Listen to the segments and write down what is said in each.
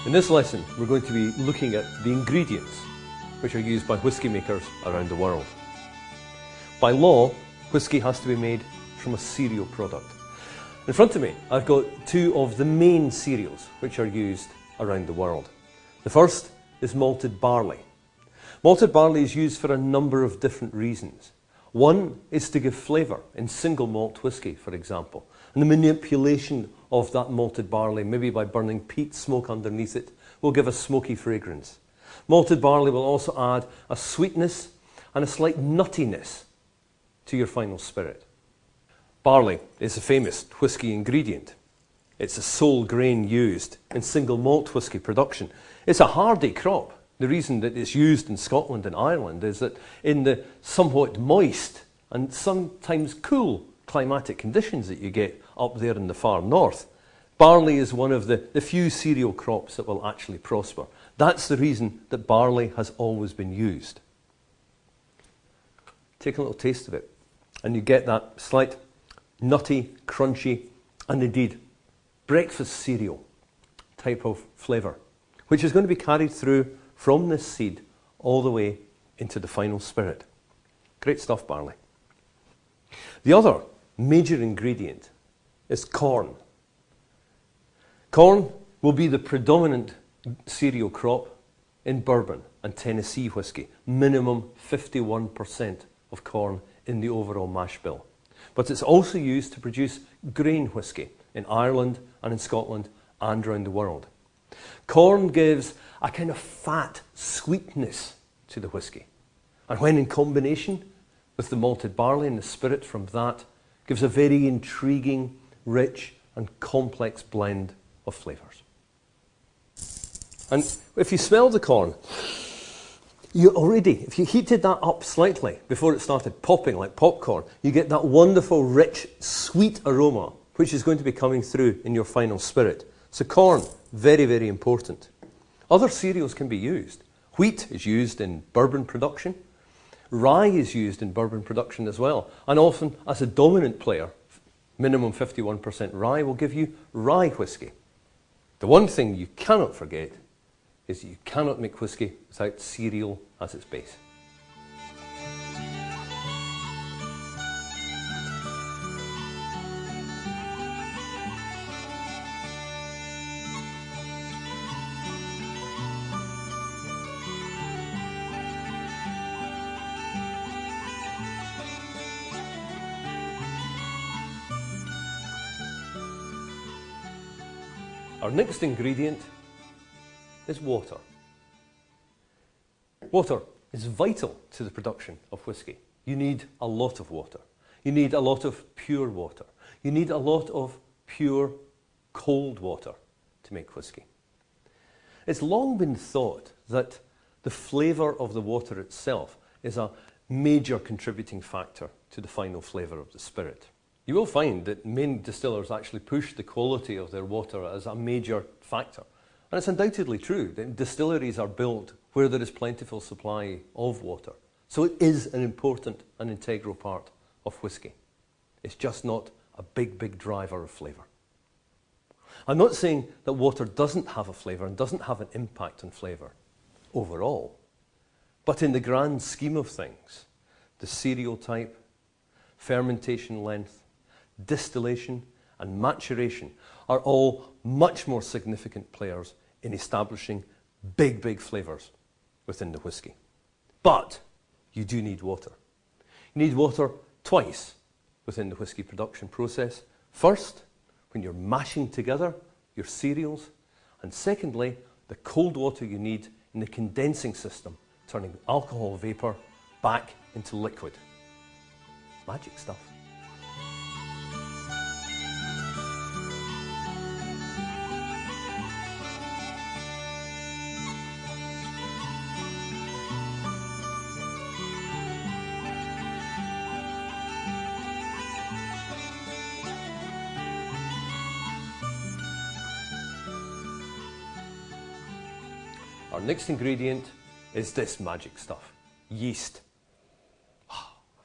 In this lesson, we're going to be looking at the ingredients which are used by whisky makers around the world. By law, whisky has to be made from a cereal product. In front of me, I've got two of the main cereals which are used around the world. The first is malted barley. Malted barley is used for a number of different reasons. One is to give flavour in single malt whisky, for example, and the manipulation of that malted barley, maybe by burning peat smoke underneath it, will give a smoky fragrance. Malted barley will also add a sweetness and a slight nuttiness to your final spirit. Barley is a famous whisky ingredient. It's the sole grain used in single malt whisky production. It's a hardy crop. The reason that it's used in Scotland and Ireland is that in the somewhat moist and sometimes cool climatic conditions that you get up there in the far north, barley is one of the few cereal crops that will actually prosper. That's the reason that barley has always been used. Take a little taste of it, and you get that slight nutty, crunchy, and indeed breakfast cereal type of flavour, which is going to be carried through from this seed all the way into the final spirit. Great stuff, barley. The other major ingredient is corn. Corn will be the predominant cereal crop in bourbon and Tennessee whisky. Minimum 51% of corn in the overall mash bill. But it's also used to produce grain whisky in Ireland and in Scotland and around the world. Corn gives a kind of fat sweetness to the whisky. And when in combination with the malted barley and the spirit from that, gives a very intriguing, rich and complex blend of flavours. And if you smell the corn, if you heated that up slightly before it started popping like popcorn, you get that wonderful, rich, sweet aroma, which is going to be coming through in your final spirit. So corn, very, very important. Other cereals can be used. Wheat is used in bourbon production. Rye is used in bourbon production as well. And often, as a dominant player, minimum 51% rye will give you rye whisky. The one thing you cannot forget is that you cannot make whisky without cereal as its base. Our next ingredient is water. Water is vital to the production of whisky. You need a lot of water. You need a lot of pure water. You need a lot of pure cold water to make whisky. It's long been thought that the flavour of the water itself is a major contributing factor to the final flavour of the spirit. You will find that many distillers actually push the quality of their water as a major factor. And it's undoubtedly true that distilleries are built where there is plentiful supply of water. So it is an important and integral part of whisky. It's just not a big, big driver of flavour. I'm not saying that water doesn't have a flavour and doesn't have an impact on flavour overall. But in the grand scheme of things, the cereal type, fermentation length, distillation and maturation are all much more significant players in establishing big, big flavours within the whisky. But you do need water. You need water twice within the whisky production process. First, when you're mashing together your cereals, and secondly, the cold water you need in the condensing system, turning alcohol vapour back into liquid. Magic stuff. Our next ingredient is this magic stuff, yeast.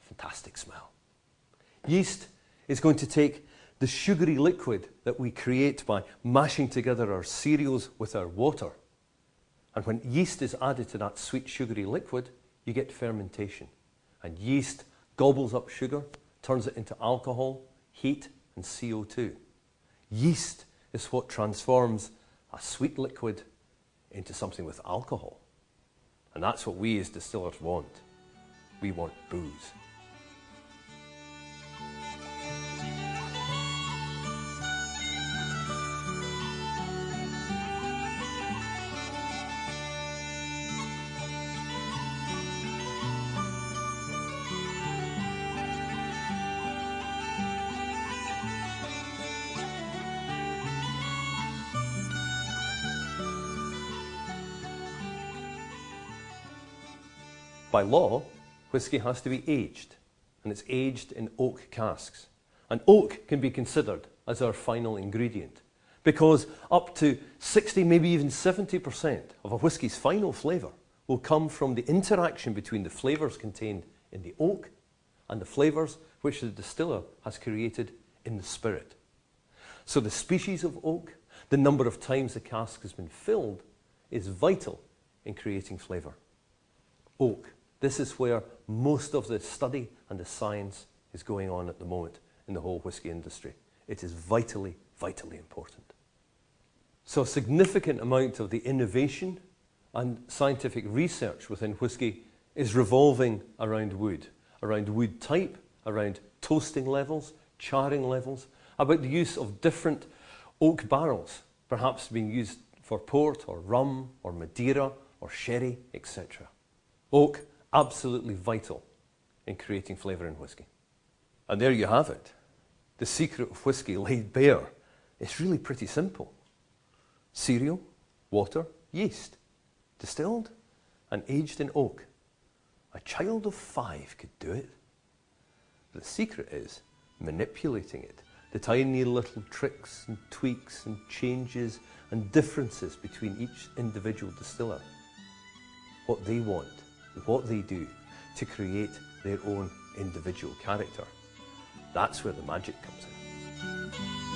Fantastic smell. Yeast is going to take the sugary liquid that we create by mashing together our cereals with our water. And when yeast is added to that sweet sugary liquid, you get fermentation. And yeast gobbles up sugar, turns it into alcohol, heat, and CO2. Yeast is what transforms a sweet liquid into something with alcohol. And that's what we as distillers want. We want booze. By law, whisky has to be aged, and it's aged in oak casks. And oak can be considered as our final ingredient, because up to 60, maybe even 70% of a whisky's final flavour will come from the interaction between the flavours contained in the oak and the flavours which the distiller has created in the spirit. So the species of oak, the number of times the cask has been filled, is vital in creating flavour. Oak. This is where most of the study and the science is going on at the moment in the whole whisky industry. It is vitally, vitally important. So a significant amount of the innovation and scientific research within whisky is revolving around wood type, around toasting levels, charring levels, about the use of different oak barrels, perhaps being used for port or rum or Madeira or sherry, etc. Oak, absolutely vital in creating flavour in whisky. And there you have it. The secret of whisky laid bare. It's really pretty simple. Cereal, water, yeast, distilled and aged in oak. A child of 5 could do it. The secret is manipulating it. The tiny little tricks and tweaks and changes and differences between each individual distiller. What they want, what they do to create their own individual character. That's where the magic comes in.